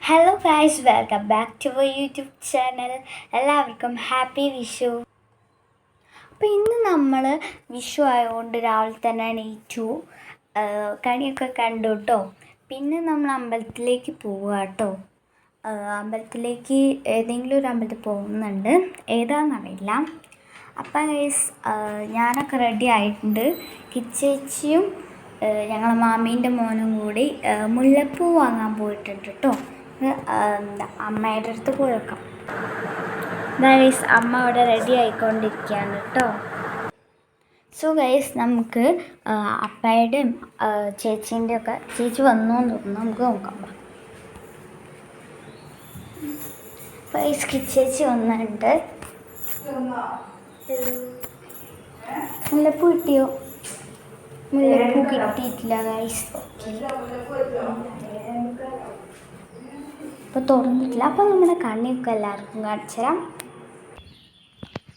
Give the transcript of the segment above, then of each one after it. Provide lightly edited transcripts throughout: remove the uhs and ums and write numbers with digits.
Hello guys, welcome back to our YouTube channel. എല്ലാവർക്കും happy Vishu. അപ്പോൾ ഇന്ന് നമ്മൾ വിഷു ആയതുകൊണ്ട് രാവിലെ തന്നെ എണീറ്റു, കണിയൊക്കെ കണ്ടു കേട്ടോ. പിന്നെ നമ്മൾ അമ്പലത്തിലേക്ക് പോവുക കേട്ടോ. അമ്പലത്തിലേക്ക് ഏതെങ്കിലും ഒരു അമ്പലത്തിൽ പോകുന്നുണ്ട്, ഏതാണെന്നറിയില്ല. അപ്പം ഗൈസ് ഞാനൊക്കെ റെഡി ആയിട്ടുണ്ട്. കിച്ചേച്ചിയും ഞങ്ങളെ മാമീൻ്റെ മോനും കൂടി മുല്ലപ്പൂ വാങ്ങാൻ പോയിട്ടുണ്ട് കേട്ടോ. അമ്മയുടെ അടുത്ത് പോയി വെക്കാം. ഗൈസ് അമ്മ അവിടെ റെഡി ആയിക്കൊണ്ടിരിക്കുകയാണ് കേട്ടോ. സോ ഗൈസ് നമുക്ക് അപ്പയുടെയും ചേച്ചീൻ്റെ ഒക്കെ, ചേച്ചി വന്നു എന്ന് തോന്നുന്നു, നമുക്ക് നോക്കാം. ഗൈസ് കിച്ചേച്ചി വന്നിട്ടുണ്ട്. മുല്ലപ്പൂ കിട്ടിയോ? മുല്ലപ്പൂ കിട്ടിയിട്ടില്ല ഗൈസ്. ഇപ്പോൾ തുറന്നിട്ടില്ല. അപ്പോൾ നമ്മുടെ കണിയൊക്കെ എല്ലാവർക്കും കാണിച്ചു തരാം.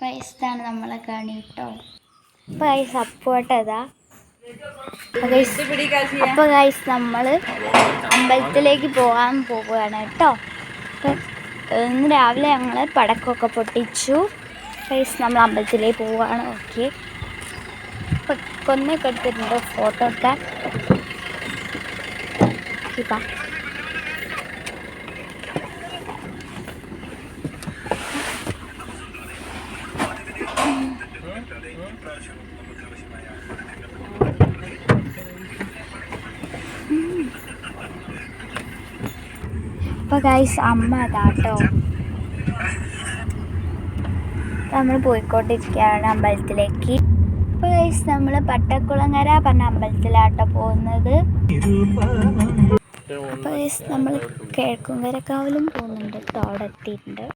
ഗൈസാണ് നമ്മളെ കണി കേട്ടോ. അപ്പോൾ ഗൈസ് അപ്പോട്ടതാ. അപ്പോൾ ഗൈസ് നമ്മൾ അമ്പലത്തിലേക്ക് പോകാൻ പോവുകയാണ് കേട്ടോ. ഇന്ന് രാവിലെ ഞങ്ങൾ പടക്കമൊക്കെ പൊട്ടിച്ചു. ഗൈസ് നമ്മൾ അമ്പലത്തിലേക്ക് പോവുകയാണ്. ഓക്കെ, ഇപ്പോൾ കൊന്നൊക്കെ എടുത്തിട്ടുണ്ട്, ഫോട്ടോ ഒക്കെ. ഇപ്പം അപ്പോൾ ഗൈസ് അമ്മ അതാട്ടോ. നമ്മൾ പോയിക്കൊണ്ടിരിക്കുകയാണ് അമ്പലത്തിലേക്ക്. അപ്പോൾ ഗൈസ് നമ്മൾ പട്ടക്കുളങ്ങര പറഞ്ഞ അമ്പലത്തിലാട്ടോ പോകുന്നത്. അപ്പോൾ ഗൈസ് നമ്മൾ കിഴക്കുംകരക്കാവിലും പോകുന്നുണ്ട് കേട്ടോ. അവിടെ എത്തിയിട്ടുണ്ട്.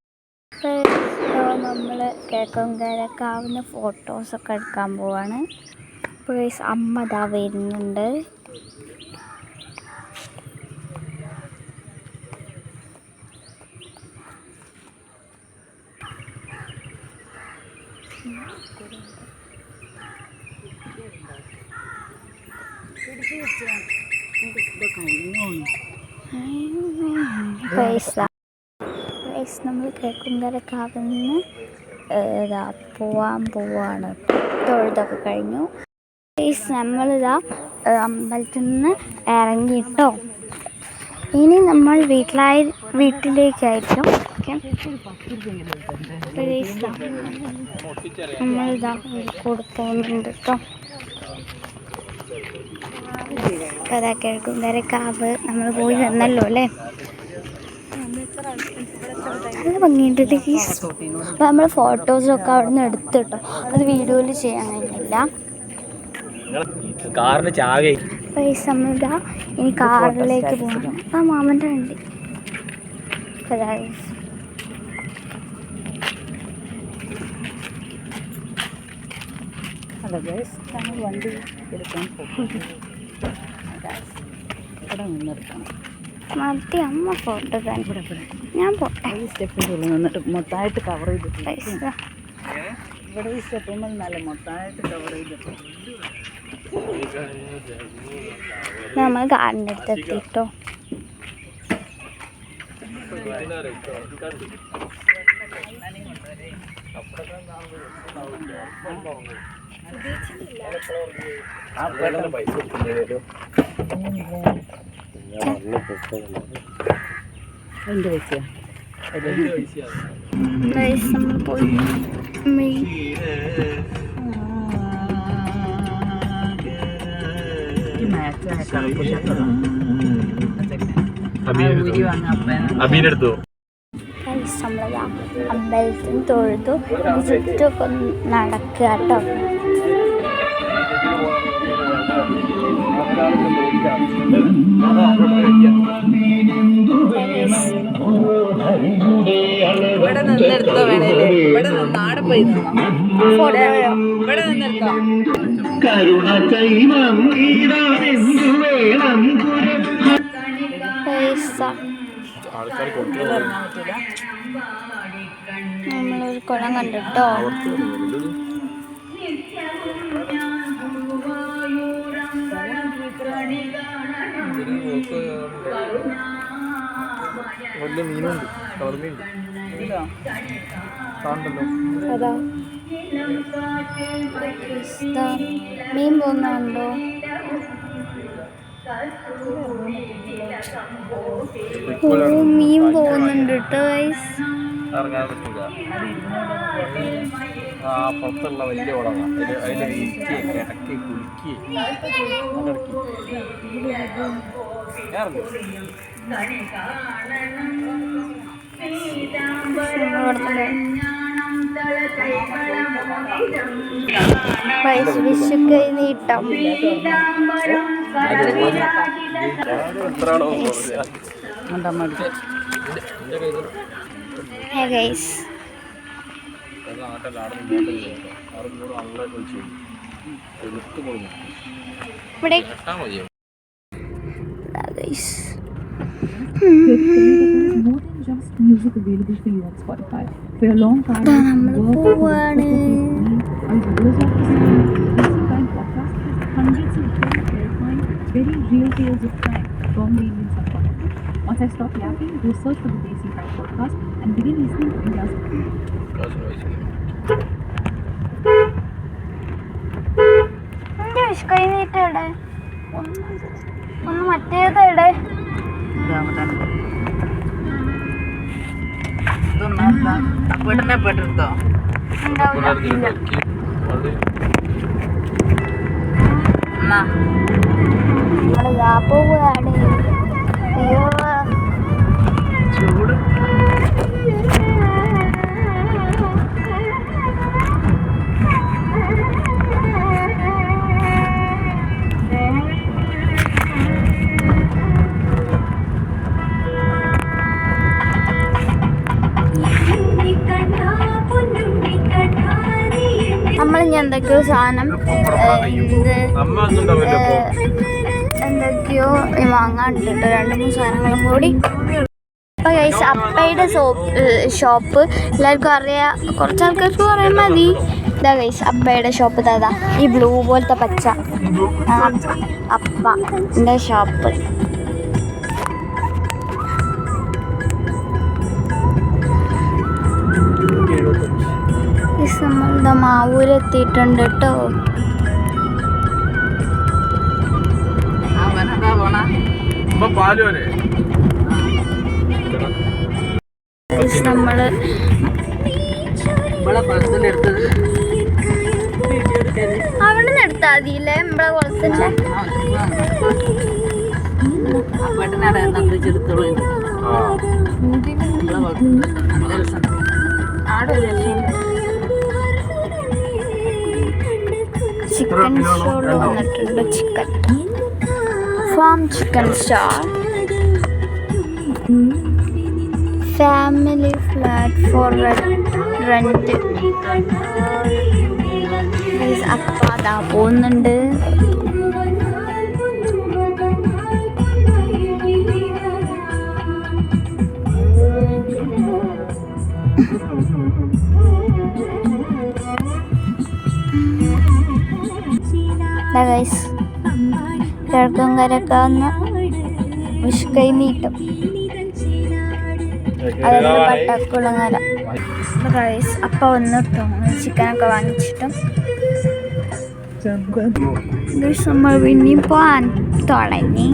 നമ്മൾ കിഴക്കുംകരക്കാവിന് ഫോട്ടോസൊക്കെ എടുക്കാൻ പോവാണ്. അപ്പോൾ ഗൈസ് അമ്മ ഇതാ വരുന്നുണ്ട്. നമ്മൾ കിഴക്കുംകരക്കാവിൽ നിന്ന് പോവാൻ പോവാണ്. തൊഴുതൊക്കെ കഴിഞ്ഞു. നമ്മളിതാ അമ്പലത്തിൽ നിന്ന് ഇറങ്ങിട്ടോ. ഇനി നമ്മൾ വീട്ടിലേക്കായിരിക്കും. നമ്മളിതാ കൂടെ പോകുന്നുണ്ട് കേട്ടോ. അപ്പോൾ അതാ കിഴക്കുംകരക്കാവ് നമ്മൾ പോയി വന്നല്ലോ അല്ലേ. നല്ല ഭംഗിയുണ്ട്. അപ്പോൾ നമ്മൾ ഫോട്ടോസൊക്കെ അവിടെ നിന്ന് എടുത്തു കേട്ടോ. അത് വീഡിയോയിൽ ചെയ്യാൻ കഴിഞ്ഞില്ല. പൈസ നമ്മളിതാ ഇനി കാറിലേക്ക് പോകണം. ആ മാമൻ്റെ വണ്ടി വണ്ടി എടുക്കാൻ മതി. അമ്മ ഫോട്ടോ ഞാൻ പോട്ടെ. ഈ സ്റ്റെപ്പിൻ്റെ ഉള്ളിൽ നിന്നിട്ട് മൊത്തമായിട്ട് കവർ ചെയ്തിട്ടുണ്ട്. ഇവിടെ ഈ സ്റ്റെപ്പിന്മേൽ നല്ല മൊത്തമായിട്ട് കവർ ചെയ്തിട്ടുണ്ട്. നമ്മൾ കാറിൻ്റെ അടുത്ത് എത്തിയിട്ടോ. നമ്മൾ പോയി അബീനെടുത്തു. നമ്മളതാ അമ്പലത്തിൽ തൊഴുതു. ചുറ്റൊക്കെ നടക്കുക കേട്ടോ. ഇവിടെ നിന്നെടുത്തോ വേണേലേ. ഇവിടെ നാടെ പോയി ഇവിടെ നിന്നെടുത്തോ. നമ്മളൊരു കുളം കണ്ടിട്ടോ. വലിയ മീനുണ്ട്, കളർമീനുണ്ട്. ഇതാ കാണണ്ടല്ലോ. അതാ ദാ മീൻ പോകുന്നുണ്ടോ? മീൻ പോകുന്നുണ്ട് കേട്ടോ ഗൈസ്. ഇറങ്ങാൻ പറ്റില്ല. ആ പുറത്തുള്ള വലിയ കുളങ്ങ, അതിൽ വീഴ്ച കിടക്കി കുലുക്കി വിഷു കൈ നീട്ടം. ഹേ ഗൈസ്, ഇവിടെ guys Music available for you on Spotify. For your long time, നമ്മൾ പോവാണ്. hundreds of terrifying, very real tales of crime from the Indian subcontinent. Once I stop yapping, go search for the Desi Crime Podcast and begin listening to India's എന്റെ വിഷു കൈ നീട്ടടെ ഒന്ന് മറ്റേതെടെ. വീടിനെ പെട്ടെടുത്തോ എന്നാ നമ്മള് പോവാണ്. അയ്യോ ചൂട്. നമ്മളിനി എന്തൊക്കെയോ സാധനം എന്തൊക്കെയോ വാങ്ങാണ്ടിട്ട് 2-3 സാധനങ്ങളും കൂടി. അപ്പോൾ ഗൈസ് അപ്പയുടെ ഷോപ്പ് എല്ലാവർക്കും അറിയാം, കുറച്ച് ആൾക്കാർക്ക് പറയാൻ മതി. ഇതാ ഗൈസ് അപ്പയുടെ ഷോപ്പ് ഇതാ, ഈ ബ്ലൂ പോലത്തെ പച്ച അപ്പൻ്റെ ഷോപ്പ്. നമ്മളുടെ മാവൂരെത്തിയിട്ടുണ്ട് കേട്ടോ. നമ്മള് അവിടെ നിന്ന് എടുത്താൽ മതിയില്ലേ നമ്മളെ കുളത്തിന്റെ. ചിക്കൻ സ്റ്റോൾ വന്നിട്ടുണ്ട്. Chicken farm chicken star, family flat four rent. അപ്പ അതാ പോകുന്നുണ്ട്. ഗൈസ് കിഴക്കും കരൊക്കെ വന്ന് വിഷു കൈ നീട്ടും. അതായത് പട്ടക്കുളങ്ങര. ഗൈസ് അപ്പം വന്നിട്ടോ ചിക്കനൊക്കെ വാങ്ങിച്ചിട്ടും നമ്മൾ പിന്നെയും പോകാൻ തുടങ്ങി.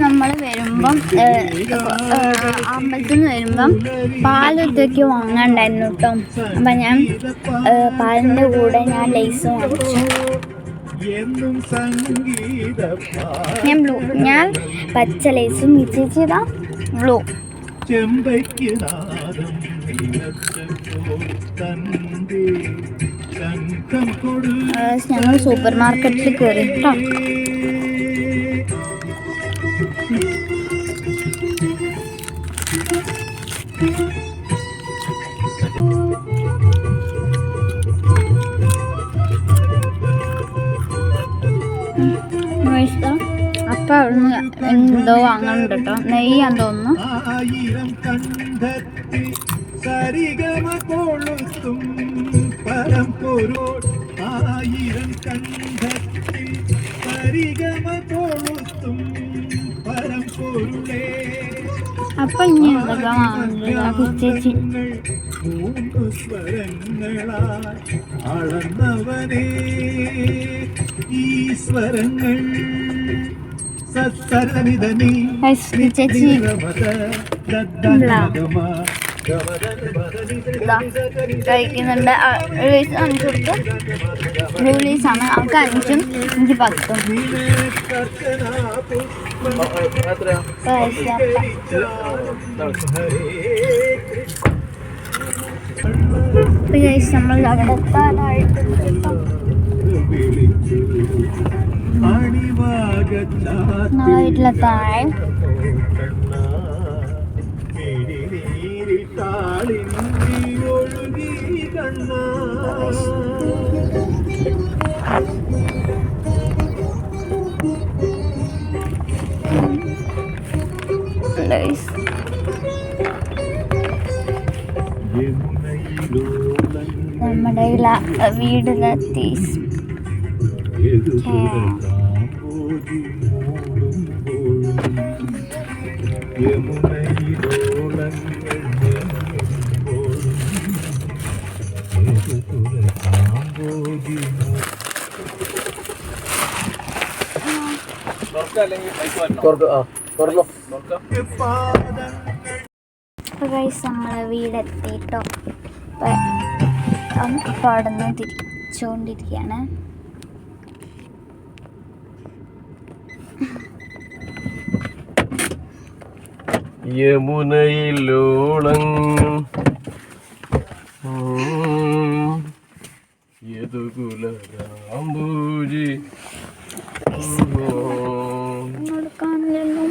നമ്മൾ വരുമ്പം അമ്പലത്തിൽ നിന്ന് വരുമ്പം പാലൊക്കെ വാങ്ങാണ്ടായിരുന്നു കേട്ടോ. അപ്പം ഞാൻ പാലിൻ്റെ കൂടെ ഞാൻ ലേസ് വാങ്ങിച്ചു. ഞാൻ പച്ച ലേസും ചേച്ചിതാ ബ്ലൂ. ഞങ്ങൾ സൂപ്പർ മാർക്കറ്റിൽ കയറി കേട്ടോ. അപ്പം അവിടുന്ന് എന്തോ വാങ്ങുന്നുണ്ട് കേട്ടോ. നെയ്യാന്ന് തോന്നുന്നു. പരമ്പൊരുൾ ആയിരം കണ്ഠത്തിൽ പരിഗമ കൊളുത്തും പരമ്പൊരുളേ. അപ്പൊ ഇനി എന്തൊക്കെ ചേച്ചി മൂന്നു സ്വരങ്ങളാൽ അളന്നവനേ ഈ സ്വരങ്ങൾ സസരനിധനി ചേച്ചി കഴിക്കുന്നുണ്ട്. കാണിച്ചു കൊടുത്ത് റിലീസാണ്. അവർക്ക് 5ഉം എനിക്ക് 10ഉം. നമ്മൾ അവിടെ എത്താനായിട്ട് വീട്ടിലെത്താൻ നമ്മുടെ വീടിനെത്തി. നമ്മളെ വീടെത്തിട്ടോ. അപ്പോൾ അവിടെ നിന്ന് തിരിച്ചുകൊണ്ടിരിക്കുകയാണ്. യമുനയിലോളങ്ങും യദുകുലരാംബൂജി കാണില്ലല്ലോ.